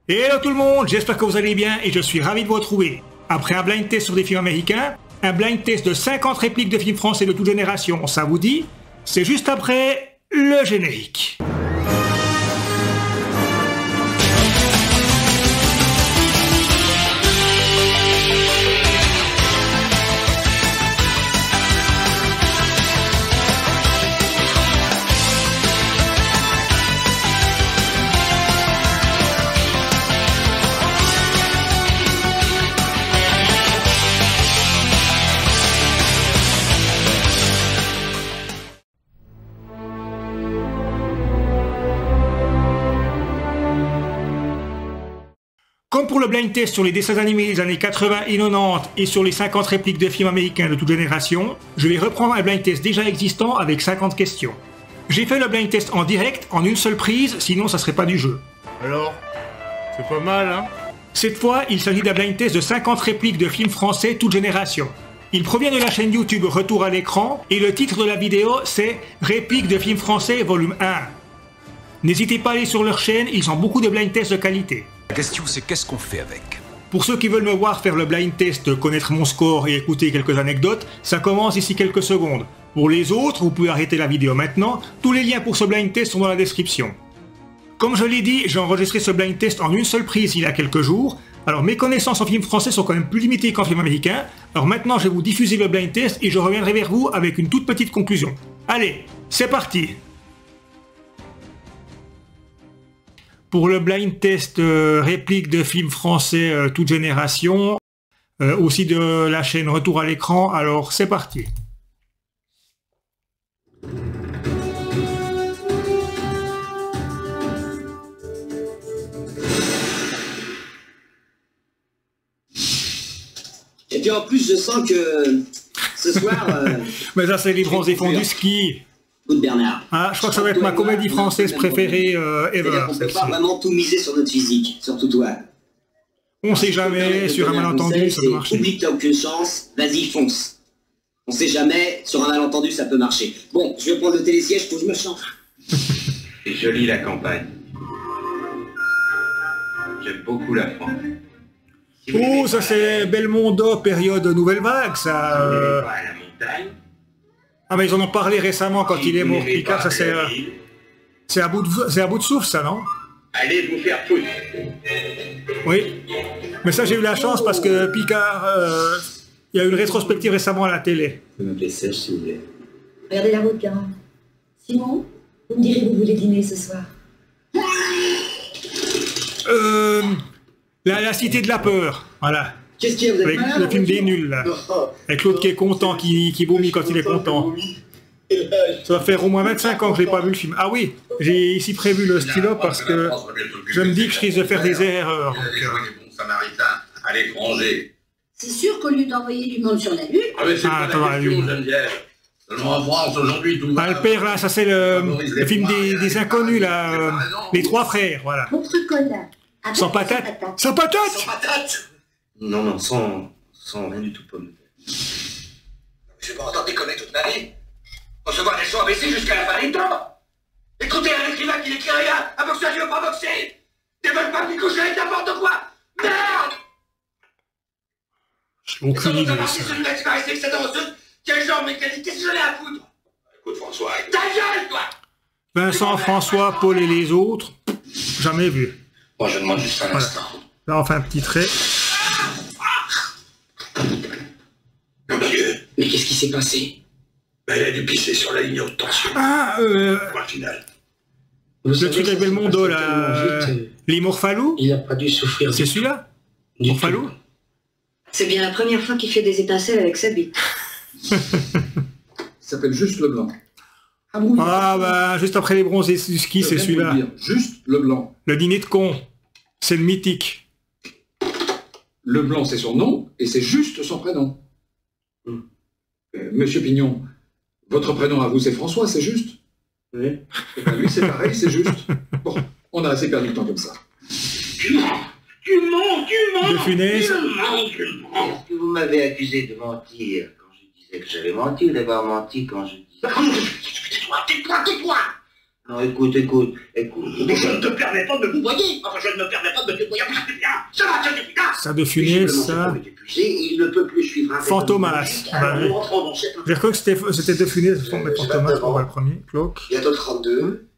Hello tout le monde, j'espère que vous allez bien et je suis ravi de vous retrouver. Après un blind test sur des films américains, un blind test de 50 répliques de films français de toute génération, ça vous dit? C'est juste après le générique. Comme pour le blind test sur les dessins animés des années 80 et 90 et sur les 50 répliques de films américains de toute génération, je vais reprendre un blind test déjà existant avec 50 questions. J'ai fait le blind test en direct, en une seule prise, sinon ça serait pas du jeu. Alors, c'est pas mal, hein? Cette fois, il s'agit d'un blind test de 50 répliques de films français toute génération. Il provient de la chaîne YouTube Retour à l'écran et le titre de la vidéo c'est Répliques de films français volume 1. N'hésitez pas à aller sur leur chaîne, ils ont beaucoup de blind tests de qualité. La question c'est qu'est-ce qu'on fait avec? Pour ceux qui veulent me voir faire le blind test, connaître mon score et écouter quelques anecdotes, ça commence ici quelques secondes. Pour les autres, vous pouvez arrêter la vidéo maintenant, tous les liens pour ce blind test sont dans la description. Comme je l'ai dit, j'ai enregistré ce blind test en une seule prise il y a quelques jours, alors mes connaissances en films français sont quand même plus limitées qu'en films américains, alors maintenant je vais vous diffuser le blind test et je reviendrai vers vous avec une toute petite conclusion. Allez, c'est parti! Pour le blind test réplique de films français toute génération, aussi de la chaîne Retour à l'écran, alors c'est parti. Et puis en plus, je sens que ce soir... Mais ça c'est les bronzés fonds du ski. Good Bernard. Ah, je crois que ça va être ma comédie française préférée ever. On peut pas vraiment tout miser sur notre physique, surtout toi. On sait jamais, sur un malentendu ça peut marcher. Oublie que t'as aucune chance, vas-y fonce. On sait jamais, sur un malentendu ça peut marcher. Bon, je vais prendre le télésiège pour que je me change. C'est joli la campagne. J'aime beaucoup la France. Si vous Oh, aimez ça pas c'est Belmondo, période nouvelle vague, ça. vous n'aimez pas la montagne. Ah mais ils en ont parlé récemment quand il est mort, Picard, ça c'est à bout de souffle ça, non? Allez vous faire foutre. Oui. Mais ça j'ai eu la chance parce que Picard, il y a eu une rétrospective récemment à la télé. Vous pouvez m'appeler Serge si vous voulez. Regardez la route, Caron. Simon, vous me direz où vous voulez dîner ce soir. La Cité de la Peur, voilà. Qu'est-ce qu'il y a, vous êtes Avec malade, le film monsieur des nuls, là. Avec l'autre qui est content, qui vomit quand il est content. Ça va faire au moins 25 ans que je n'ai pas vu le film. Ah oui, j'ai ici prévu le stylo parce que je me dis que je risque de faire des erreurs. Il y a des bons samaritains à l'étranger. C'est sûr qu'au lieu d'envoyer du monde sur la Lune, Ah mais c'est pas attends, la question, lui. Geneviève. Seulement en France, aujourd'hui, tout va... Ah, le père, là, ça c'est le film des inconnus, là. Les trois frères, voilà. votre colin. avec Sans ou patate. Sans patate! Sans patate. Non, sans rien du tout, pomme de terre. Je vais pas entendre déconner toute ma vie. Recevoir des sons abaissés jusqu'à la fin des temps. Écoutez un écrivain qui n'écrit rien, un boxeur qui veut pas boxer. Des meufs pas qui couchent avec n'importe quoi. Merde! J'ai aucune Ça idée, va marcher ça. celui-là qui va rester avec sa danseuse. Quel genre de mécanique? Qu'est-ce que j'en ai à foutre? Écoute François, ta gueule, toi! Vincent, François, Paul et les autres, jamais vu. Moi je demande juste un Voilà. instant. Là, on fait un petit trait. Mon Dieu, Mais qu'est-ce qui s'est passé? elle a dû pisser sur la ligne haute tension. Ah, Point final. le truc avec Belmondo, là. Les Morphalou? Il n'a pas dû souffrir C'est celui-là? du Morphalou? C'est bien la première fois qu'il fait des étincelles avec sa bite. Ça s'appelle Juste le Blanc. Ah, bah, juste après les bronzés du ski, c'est Je viens de celui-là. vous le dire, Juste le Blanc. Le dîner de con. C'est le mythique. Le Blanc, c'est son nom, et c'est juste son prénom. Monsieur Pignon, votre prénom à vous, c'est François, c'est juste? Oui. Et ben lui, c'est pareil, c'est juste. Bon, on a assez perdu le temps comme ça. Tu mens, tu mens, tu mens. De Funès. Tu mens, tu mens. Est-ce que vous m'avez accusé de mentir quand je disais que j'avais menti ou d'avoir menti quand je disais... Tais-toi, tais-toi, tais-toi. Non, écoute. Je ne te permets pas de me voyer. Enfin, je ne me permets pas de te voyer. Ça va, ça suffit là. Ça de Funès, ça. Il ne peut plus suivre un Fantomas. J'ai cru que c'était de Funès, mais Fantomas, on va le premier. Cloque. Bientôt 32.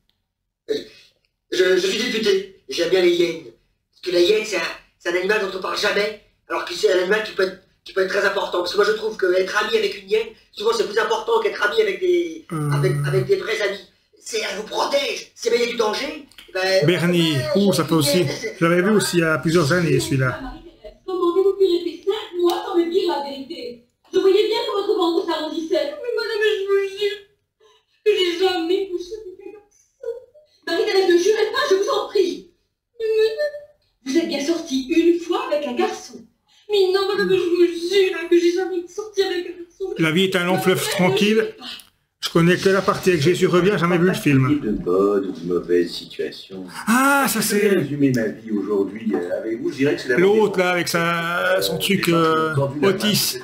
Je suis député. J'aime bien les hyènes. Parce que la hyène, c'est un animal dont on parle jamais. Alors que c'est un animal qui peut être très important. Parce que moi, je trouve qu'être ami avec une hyène, souvent, c'est plus important qu'être ami avec des vrais amis. Elle vous protège. Si il y a du danger, ben... Bernie. Ça peut aussi. Je l'avais vu aussi il y a plusieurs années, celui-là. Comment avez-vous pu rester 5 mois sans me dire la vérité? Je voyais bien que votre ventre s'arrondissait. Mais madame, je vous jure que j'ai jamais couché avec un garçon. Marie-Thérèse, ne jurez pas, je vous en prie. Vous êtes bien sortie une fois avec un garçon. Mais non, madame, je vous jure que j'ai jamais sorti avec un garçon. La vie est un long fleuve tranquille. Je connais que la partie avec Jésus revient, jamais vu le film. De bonne ou de mauvaise situation. Ah, ça c'est... Résumer ma vie aujourd'hui avec vous, je dirais que c'est l'autre là, avec son truc Otis.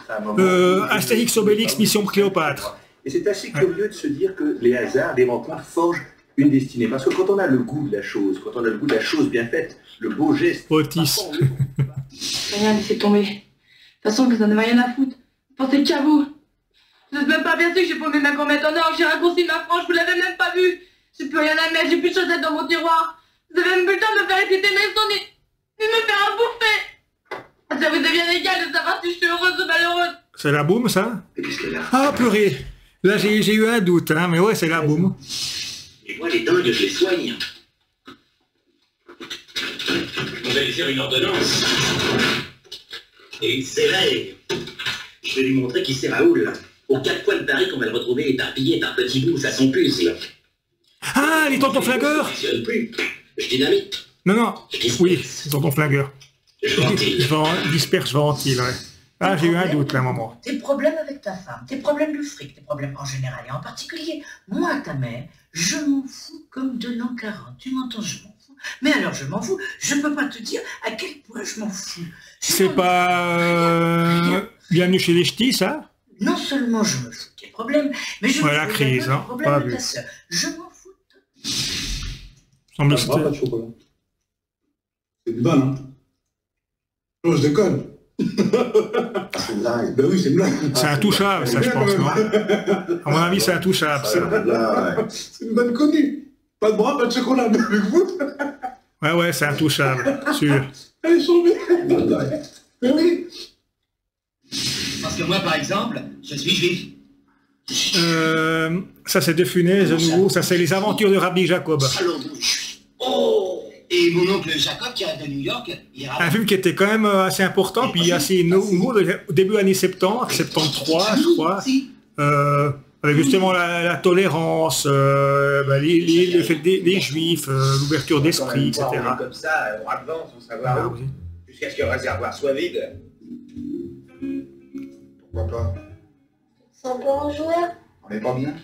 Astérix Obélix, Mission Cléopâtre. Et c'est assez curieux de se dire que les hasards, les rencontres forgent une destinée. Parce que quand on a le goût de la chose, quand on a le goût de la chose bien faite, le beau geste... Otis. Rien, laissez tomber. De toute façon, vous en avez rien à foutre. Pensez qu'à vous. Vous n'êtes même pas bien sûr que j'ai paumé ma gourmette en or, j'ai raccourci ma frange, vous l'avez même pas vu. J'ai plus rien à mettre, j'ai plus de chaussettes dans mon tiroir. Vous avez même plus le temps de me faire hésiter mes ni me faire un bouffer. Ça vous devient égal de savoir si je suis heureuse ou malheureuse. C'est la boum, ça? Qu'est-ce qu'elle a? Ah, purée. Là, j'ai eu un doute, hein, mais ouais, c'est la boum. Et moi, les dingues, je les soigne. Vous allez faire une ordonnance. Et c'est vrai. Je vais lui montrer qui c'est Raoul. Aux 4 coins de Paris qu'on va le retrouver éparpillé par petits bouts à son puzzle. Ah, les tontons flingueurs. Je dynamite. Non, oui, les tontons flingueurs. Disperse ventile, ouais. Ah, j'ai eu un doute là, maman. Tes problèmes avec ta femme, tes problèmes de fric, tes problèmes en général et en particulier, moi, ta mère, je m'en fous comme de l'an 40. Tu m'entends, je m'en fous. Mais alors, je m'en fous, je peux pas te dire à quel point je m'en fous. C'est pas... Bienvenue chez les ch'tis, ça? Non seulement je me fous de tes problèmes, mais je me la fous crise, hein, des problèmes de ta sœur. Je m'en fous de toi. Ça pas de chocolat. C'est une bonne, hein? Non, je déconne. C'est une blague. Ben oui, c'est une blague. C'est intouchable, ça, je pense, non? À mon avis, c'est intouchable, ça. C'est une bonne connue. Pas de bras, pas de chocolat, mais avec vous. Ouais, c'est intouchable, sûr. Elle est tombée. Mais oui. Parce que moi, par exemple, je suis juif. Ça, c'est de Funès, de nouveau. Ça, c'est les aventures de Rabbi Jacob. Oh! Et mon oncle Jacob, qui est de New York, il un film qui était quand même assez important, puis assez nouveau, au début années 70, 73, je crois. Avec justement la tolérance, le fait des juifs, l'ouverture d'esprit, etc. Comme ça, on avance, on savoir où, jusqu'à ce que le réservoir soit vide. Pourquoi pas? Sans bon joueur. On n'est pas bien?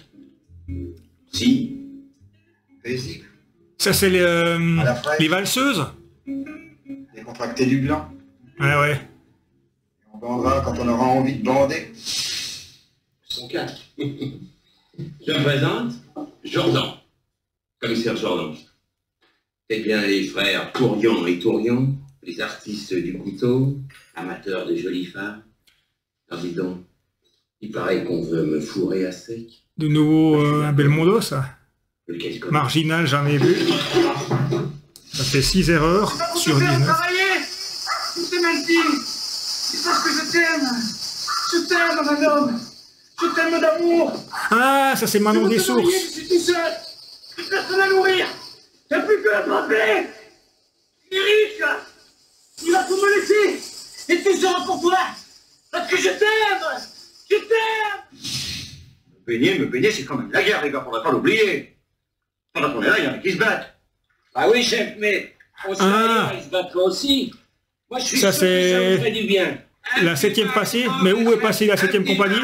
Si. Paisible. Ça, c'est les valseuses? Décontracté du blanc. Ouais. Et on bandera quand on aura envie de bander. Son cas. Je me présente, Jordan. Commissaire Jordan. Eh bien, les frères Tourian et Tourian, les artistes du couteau, amateurs de jolies femmes. Alors dis donc, il paraît qu'on veut me fourrer à sec. De nouveau, un Belmondo, ça. Marginal, jamais vu. Ça fait 6 erreurs sur 19. C'est Maxime. C'est parce que je t'aime. Je t'aime, mon homme. Je t'aime d'amour. Ah, ça c'est Manon des Sources. Je suis tout seul. J'ai personne à nourrir. J'ai plus que l'attraper. Il est riche. Il va tout me laisser. Et tout sera pour toi. Parce que je t'aime. Je t'aime. Me baigner, c'est quand même la guerre, les gars, faudrait pas l'oublier. Pendant qu'on est là, il y en a qui se battent. Ah oui, chef, mais on se ils se battent là aussi. Moi, je suis ça, sûr que ça c'est vous fait du bien. La 7e passée, mais où est passée la 7e compagnie?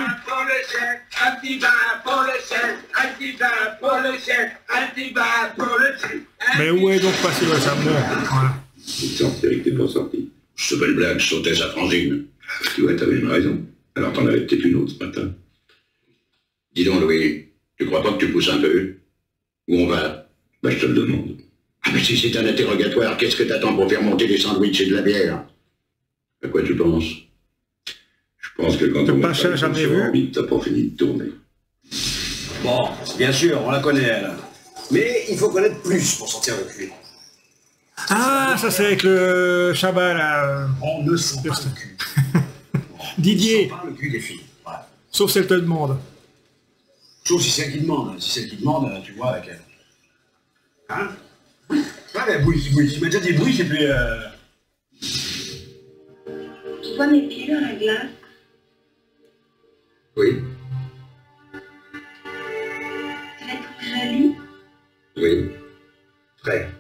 Un petit bain pour le chef, un petit bain pour le chef, un petit bain pour le chef. Mais où est donc passé le samedi? Voilà. Tu te sens que t'es pas sorti. Je te fais le blague, je sautais sa frangine. Tu vois, t'avais une raison. Alors t'en avais peut-être une autre ce matin. Dis donc, Louis, tu crois pas que tu pousses un peu? Où on va? Bah, je te le demande. Ah, mais si c'est un interrogatoire, qu'est-ce que t'attends pour faire monter des sandwichs et de la bière? À quoi tu penses? Je pense que quand on Pacha, jamais vu. t'as pas fini de tourner. Bon, bien sûr, on la connaît, elle. Mais il faut connaître plus pour sortir le cul. Ah, ça c'est avec le Chabat, là. On ne sent pas le cul. Didier. On ne sent pas le cul des filles. Voilà. Sauf si elle te demande. Sauf si c'est elle qui demande. Si c'est elle qui demande, tu vois avec elle. Hein? Ouais, mais oui, il m'a déjà dit oui, et puis... Tu vois mes pieds dans la glace? Oui, Tu les trouves jolis? oui. Très.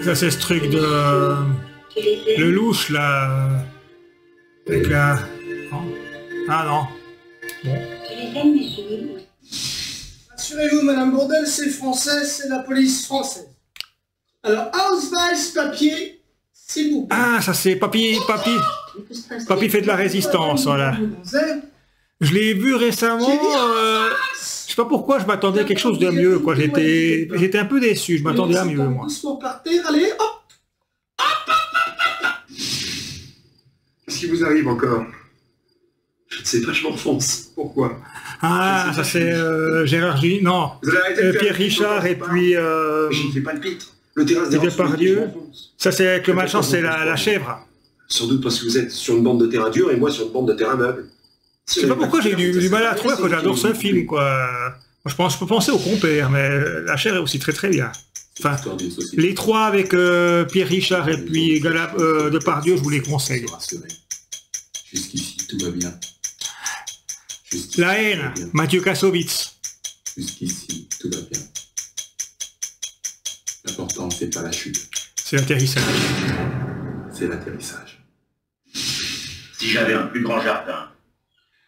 Ça c'est ce truc de... Tu les aimes? Le louche, là. Avec la... Non. Ah non. Bon. Tu les aimes, mes chéris? Rassurez-vous, Madame Bourdel, c'est français, c'est la police française. Alors, Ausweis, papier, s'il vous plaît. Ah, ça c'est Papy fait de la résistance, voilà. Je l'ai vu récemment, je sais pas pourquoi, je m'attendais à quelque chose de mieux, quoi. J'étais un peu déçu, je m'attendais à mieux, moi. Doucement par terre, allez, hop. Qu'est-ce qui vous arrive encore? Je ne sais pas, je m'enfonce. Pourquoi? Ah, ça c'est Gérard Gilles, non, Pierre Richard et puis... Je ne fais pas le pitre. Le terrasse des Depardieu. Ça c'est avec le machin, c'est la chèvre. Sans doute parce que vous êtes sur une bande de terrain dur et moi sur une bande de terrain meuble. Je sais pas pourquoi j'ai du mal à trouver que j'adore ce film, quoi. Moi, je peux penser au compère, mais la chèvre est aussi très très bien. Enfin, les trois avec Pierre Richard et puis Depardieu, je vous les conseille. Jusqu'ici, tout va bien. La haine, Mathieu Kassovitz. Jusqu'ici, tout va bien. L'important, c'est pas la chute. C'est l'atterrissage. C'est l'atterrissage. Si j'avais un plus grand jardin,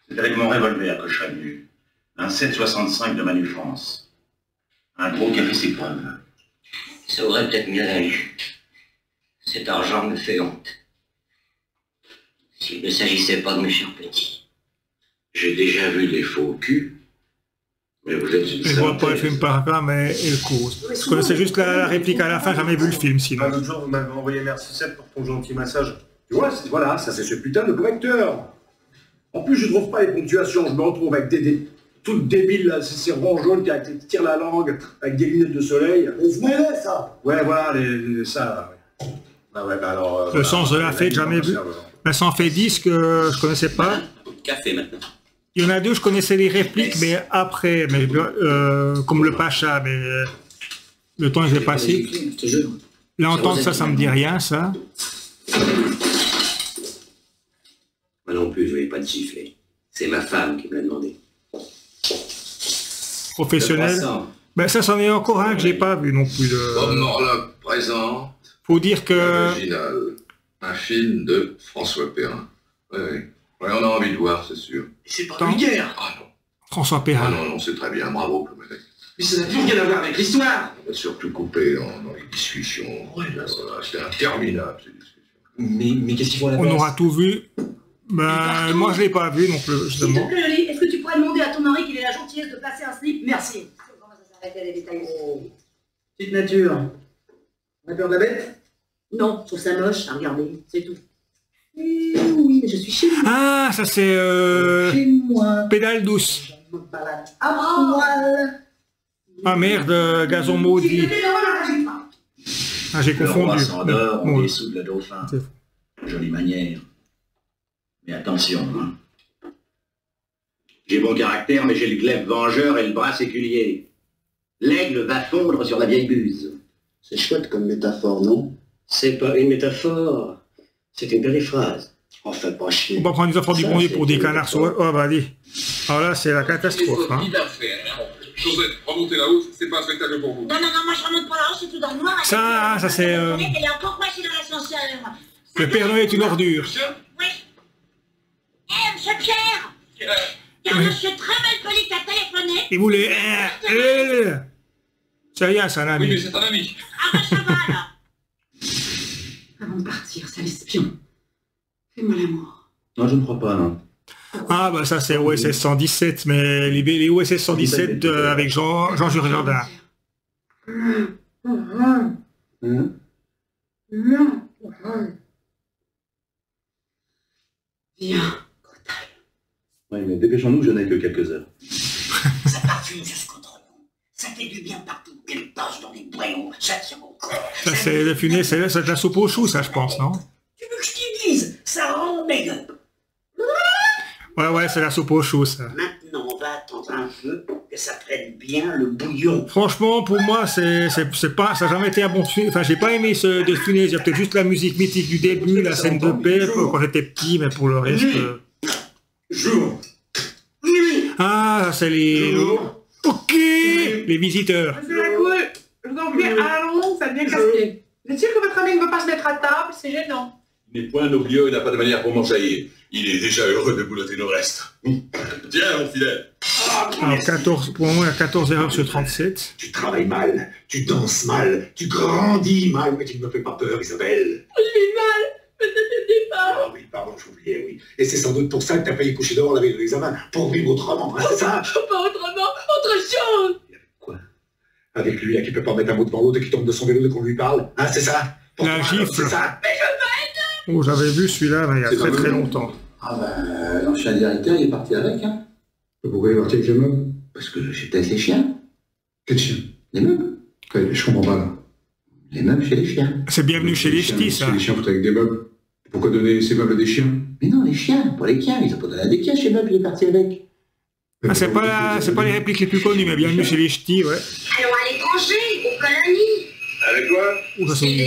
c'est avec mon revolver que je serais venu. Un 7,65 de Manu France. Un gros qui a fait ses preuves. Ça aurait peut-être mieux allé. Cet argent me fait honte. S'il ne s'agissait pas de mes chers petits. J'ai déjà vu des faux culs, mais vous êtes une Je vois pas le film par là, mais elle cause. Je connaissais juste la réplique à la fin, jamais vu le film sinon. L'autre jour, vous m'avez envoyé merci 7 pour ton gentil massage. Tu vois, voilà, ça c'est ce putain de correcteur. En plus, je trouve pas les ponctuations, je me retrouve avec des trucs débiles, là, ces ronds jaunes qui tirent la langue, avec des lunettes de soleil. Les mêlés, ça. Ouais, voilà, ça, là, ouais. Ah ouais, bah alors... Le sens de la fête, jamais vu. Vincent fait 10 que je connaissais pas. Café maintenant. Il y en a deux, je connaissais les répliques, mais après, mais, comme le Pacha, mais le temps est passé. Là, entendre ça, ça me dit rien, ça. Moi non plus, je vais pas te siffler. C'est ma femme qui me l'a demandé. Professionnel. Ben ça, c'en est encore un que j'ai pas vu non plus. Bob Morlock présente. Faut dire que... L'original. Un film de François Perrin. Ouais, on a envie de voir, c'est sûr. C'est pas vulgaire. Ah non. François Perrin. Ah non, c'est très bien, bravo, Plomanek. Mais ça n'a plus rien à voir avec l'histoire. On va surtout couper dans les discussions. Ouais, c'est interminable, ces discussions. Mais qu'est-ce qu'il faut à la On place? aura tout vu. Ben, moi, je l'ai pas vu non plus, justement. Est-ce que tu pourrais demander à ton mari qu'il ait la gentillesse de placer un slip? Merci. Comment ça s'arrêtait les détails? Petite nature. On a peur de la bête? Non, je trouve ça moche à regarder, c'est tout. Oui, mais je suis chez moi. Ah, ça c'est... Chez moi. Pédale douce. Je me balade à poil. Ah merde, gazon maudit. Ah, j'ai Le roi confondu. s'endort Bon, en dessous de la dauphin. Jolie manière. Mais attention, hein. J'ai bon caractère, mais j'ai le glaive vengeur et le bras séculier. L'aigle va fondre sur la vieille buse. C'est chouette comme métaphore, non? C'est pas une métaphore. C'est une périphrase. Enfin, pas chier. On va prendre des enfants du bon Dieu pour des canards sauvages. Oh, bah, allez. Alors là, c'est la catastrophe. Hein. Josette, remontez là-haut, c'est pas un spectacle pour vous. Non, moi je remonte pas là-haut, c'est tout dans le noir. Ça c'est... Elle est encore coincée dans l'ascenseur. Le Père Noël est une ordure. Oui. Eh, monsieur Pierre! Il y a un monsieur très mal poli qui a téléphoné. Il voulait... C'est rien, c'est un ami. Oui, mais c'est un ami. Ah, bah ça va, là. Avant de partir, ça l'espion. Fais-moi l'amour. Non, je ne crois pas, non. Ah, bah ça c'est OSS 117, mais les OSS 117 avec Jean-Jules Jardin. Viens. Oui, mais dépêchons-nous, je n'ai que quelques heures. Ça parfume jusqu'entre nous. Ça fait du bien partout. Qu'elle passe dans les boyaux, ça tient au corps. Ça, c'est le funet, c'est de la soupe aux choux, ça, je pense, non? Tu veux que je te dise? Ça rend make-up. Ouais, c'est la soupe aux choux, ça. Maintenant, on va attendre un peu que ça prenne bien le bouillon. Franchement, pour moi, c'est pas, ça n'a jamais été un bon film. Enfin, j'ai pas aimé ce de Funès. Il y a peut-être juste la musique mythique du début, la scène de paix, quand j'étais petit, mais pour le reste... Jour. Ah, c'est les... Ok, les visiteurs. C'est la cool. Je vous en prie, allons, ça devient casse-pied. Vous êtes sûr que votre ami ne veut pas se mettre à table? C'est gênant. Il n'est point noblieux, il n'a pas de manière pour m'enjaillir. Il est déjà heureux de boulotter nos restes. Tiens, mon fidèle. Alors, 14, pour le moment, il y a 14 erreurs sur 37. Tu travailles mal, tu danses mal, tu grandis mal, mais tu ne me fais pas peur, Isabelle. Je vais mal, mais c'était pas. Ah oui, pardon, j'oubliais, oui. Et c'est sans doute pour ça que t'as failli coucher dehors la veille de l'examen, pour vivre autrement, hein, c'est ça? Pas autrement, autre chose. Quoi? Avec lui, là, qui peut pas mettre un mot devant l'autre et qui tombe de son vélo dès qu'on lui parle, hein, c'est ça? Pour La toi, gifle. c'est ça? Mais je m'aide. Oh, j'avais vu celui-là, mais il y a C'est très pas très le longtemps. Ah ben, l'ancien directeur, il est parti avec, hein. Pourquoi il est parti avec les meubles? Parce que j'ai peut-être les chiens. Quel chien? Les meubles. Je comprends pas, là. Les meubles chez les chiens. C'est bienvenu chez les ch'tis, ça. Les chiens foutent avec des meubles. Pourquoi donner ces meubles à des chiens? Mais non, les chiens, pour les chiens, ils ont pas donné à des chiens chez meubles, il est parti avec. Ah, c'est pas les répliques les plus connues, mais bienvenue chez les ch'tis, ouais. Allons à l'étranger, aux colonies. Avec quoi? Ouh, ça c'est mieux.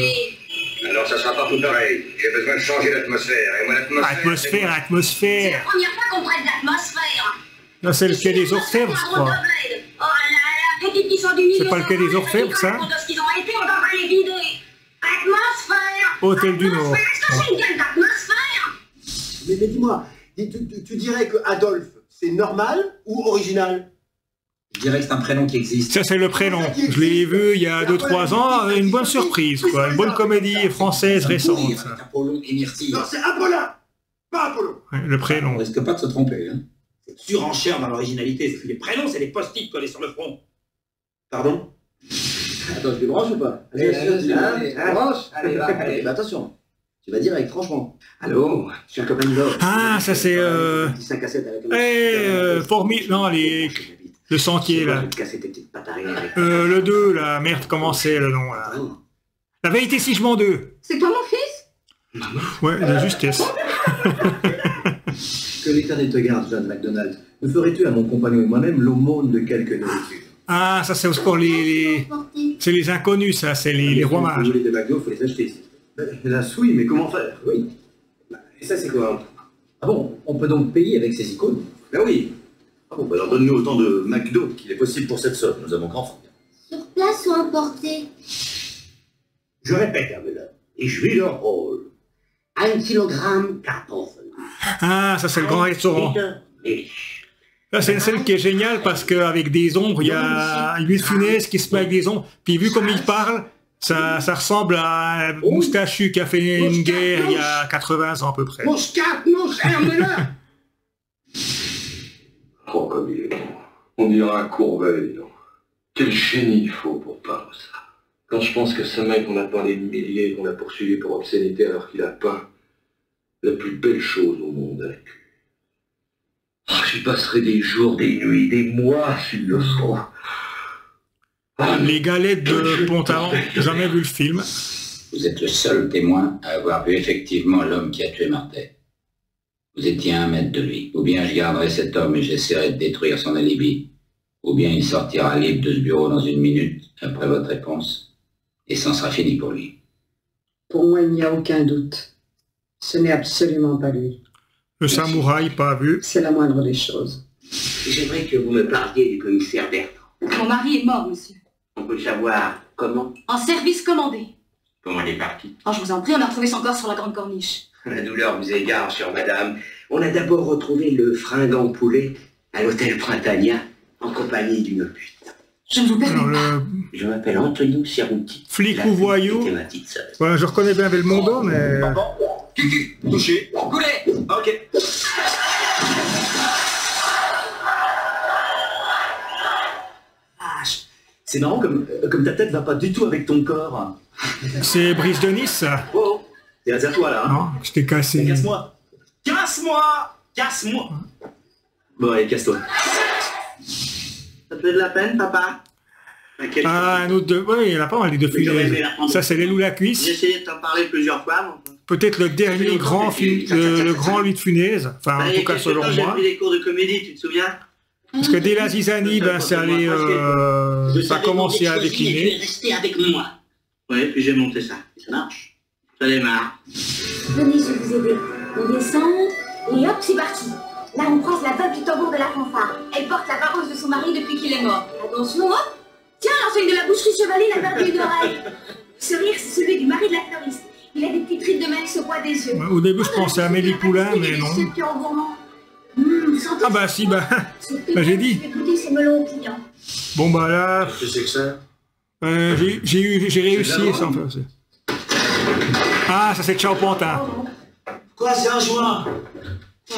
Alors ça sera partout pareil. J'ai besoin de changer l'atmosphère. Et moi, l'atmosphère... Atmosphère. C'est la première fois qu'on prête l'atmosphère. Là, c'est le quai des Orfèvres, je crois. Oh là là, petite qui sort du milieu. C'est pas le quai des Orfèvres, ça? De ce qu'ils ont été, on devrait les vider. Atmosphère. Hôtel du Nord. Est-ce que c'est une gueule d'atmosphère? Mais dis-moi, tu dirais que Adolphe, c'est normal ou original? Je dirais que c'est un prénom qui existe. Ça, c'est le prénom. Je l'ai vu il y a 2-3 ans. Une bonne surprise, quoi. Une bonne comédie française récente. Apollon et Myrtille. Non, c'est Apollon, pas Apollon. Ouais, le prénom. On risque pas de se tromper, hein. Cette surenchère dans l'originalité. Les prénoms, c'est des post-it collés sur le front. Pardon? Attends, tu branches ou pas? Allez, branche. Allez, va, allez, bah, attention. Tu vas direct, franchement. Allô, je suis un copain de l'or. Ah, ça c'est... Petit 5 à 7 avec un... Non, le sentier, là. Le 2, là. Merde, comment c'est le nom, là? La vérité si je m'en deux. C'est toi mon fils? Ouais, la justesse. Que l'éternel te garde, John MacDonald. Me ferais-tu à mon compagnon et moi-même l'aumône de quelques nourritures? Ah, ça c'est encore c'est les inconnus, ça, c'est les rois mages. Si vous voulez des McDo, faut les acheter ici. Hélas, oui, mais comment faire? Oui. Et ça, c'est quoi? Ah bon, on peut donc payer avec ces icônes? Ben oui. Ah bon, bah alors donne-nous autant de McDo qu'il est possible pour cette somme, nous avons grand faim. Sur place ou importé? Je répète, Hermelin, et je vis leur rôle. 1 kilogramme Kartoffeln. Ah, ça c'est le grand restaurant. Là, c'est une scène qui est géniale parce qu'avec des ombres, il y a Louis de Funès qui se met avec des ombres. Puis vu comme il parle, ça ressemble à un moustachu qui a fait une guerre il y a 80 ans à peu près. Moscat, Hermelin. Oh, comme il est bon. On dirait un Courbeil, non? Quel génie il faut pour peindre ça. Quand je pense que ce mec, on a parlé de milliers, qu'on a poursuivi pour obscénité alors qu'il a peint la plus belle chose au monde avec lui. Oh, j'y passerai des jours, des nuits, des mois s'il le faut. Les galettes de Pont-Aven, jamais vu le film. Vous êtes le seul témoin à avoir vu effectivement l'homme qui a tué Martel. Vous étiez à 1 mètre de lui. Ou bien je garderai cet homme et j'essaierai de détruire son alibi. Ou bien il sortira libre de ce bureau dans 1 minute, après votre réponse. Et c'en sera fini pour lui. Pour moi, il n'y a aucun doute. Ce n'est absolument pas lui. Le samouraï, pas vu. C'est la moindre des choses. J'aimerais que vous me parliez du commissaire Bertrand. Mon mari est mort, monsieur. On peut le savoir comment? En service commandé. Comment il est parti? Oh, je vous en prie, on a retrouvé son corps sur la Grande Corniche. La douleur vous égare, chère madame. On a d'abord retrouvé le fringant poulet à l'hôtel Printania, en compagnie d'une pute. Je ne vous permets pas. Je m'appelle Antonio Cerruti. Flic ou voyou. Ouais, je reconnais bien Belmondo, mais... Cucu, touché. Goulet. Ok. C'est marrant comme ta tête va pas du tout avec ton corps. C'est Brice de Nice, ça. Oh, c'est à toi là. Hein. Non, je t'ai cassé. Casse-moi. Casse-moi. Casse-moi. Bon, allez, casse-toi. Ça te fait de la peine, papa? Ah, un autre de... Oui, il y en a pas mal, les deux punaises. Ça, c'est les loups la cuisse. J'ai essayé de t'en parler plusieurs fois. Peut-être le dernier grand le grand Louis de Funès. Enfin, en tout cas, selon moi. J'ai pris des cours de comédie, tu te souviens? Parce que dès la zizanie, ben, ça allait... ça a commencé à décliner. Tu es resté avec moi. Oui, puis j'ai monté ça. Ça marche. Ça démarre. Venez, je vais vous aider. On descend, et hop, c'est parti. Là, on croise la veuve du tambour de la fanfare. Elle porte la vareuse de son mari depuis qu'il est mort. Attention, hop. Tiens, l'enseigne de la boucherie Chevalier n'a perdu une oreille. Ce rire, c'est celui du mari de la fleuriste. Il a des petites rides de Max au coin des yeux. Au début, je pensais à Amélie Poulain, mais non. Ah bah si, bah j'ai dit. Bon bah là... Qu'est-ce que c'est que ça? J'ai réussi sans faire ça. Ah, ça c'est Ciao Pantin. Quoi, c'est un joint?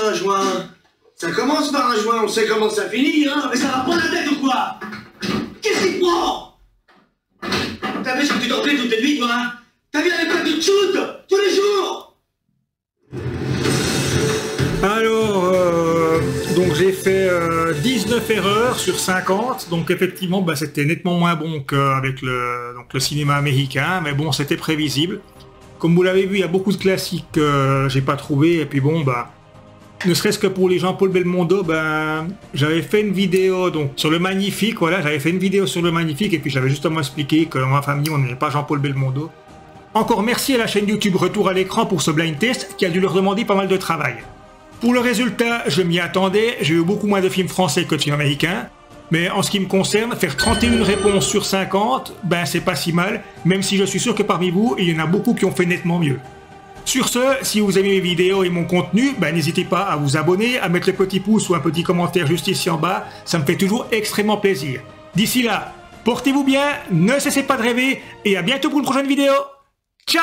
Un joint? Ça commence par un joint, on sait comment ça finit, hein? Mais ça va prendre la tête ou quoi? Qu'est-ce qu'il prend? T'as vu ce que tu t'en fais toute tes nuits, toi, hein? T'as vu avec quoi tu te shootes tous les jours? Alors, donc j'ai fait 19 erreurs sur 50, donc effectivement bah, c'était nettement moins bon qu'avec le cinéma américain, mais bon c'était prévisible. Comme vous l'avez vu, il y a beaucoup de classiques que j'ai pas trouvé, et puis bon bah, ne serait-ce que pour les Jean-Paul Belmondo, ben j'avais fait une vidéo donc sur le Magnifique, voilà, j'avais fait une vidéo sur le Magnifique, et puis j'avais justement expliqué que dans ma famille on n'aimait pas Jean-Paul Belmondo. Encore merci à la chaîne YouTube Retour à l'écran pour ce blind test qui a dû leur demander pas mal de travail. Pour le résultat, je m'y attendais, j'ai eu beaucoup moins de films français que de films américains, mais en ce qui me concerne, faire 31 réponses sur 50, ben c'est pas si mal, même si je suis sûr que parmi vous, il y en a beaucoup qui ont fait nettement mieux. Sur ce, si vous aimez mes vidéos et mon contenu, ben n'hésitez pas à vous abonner, à mettre le petit pouce ou un petit commentaire juste ici en bas, ça me fait toujours extrêmement plaisir. D'ici là, portez-vous bien, ne cessez pas de rêver, et à bientôt pour une prochaine vidéo. Ciao!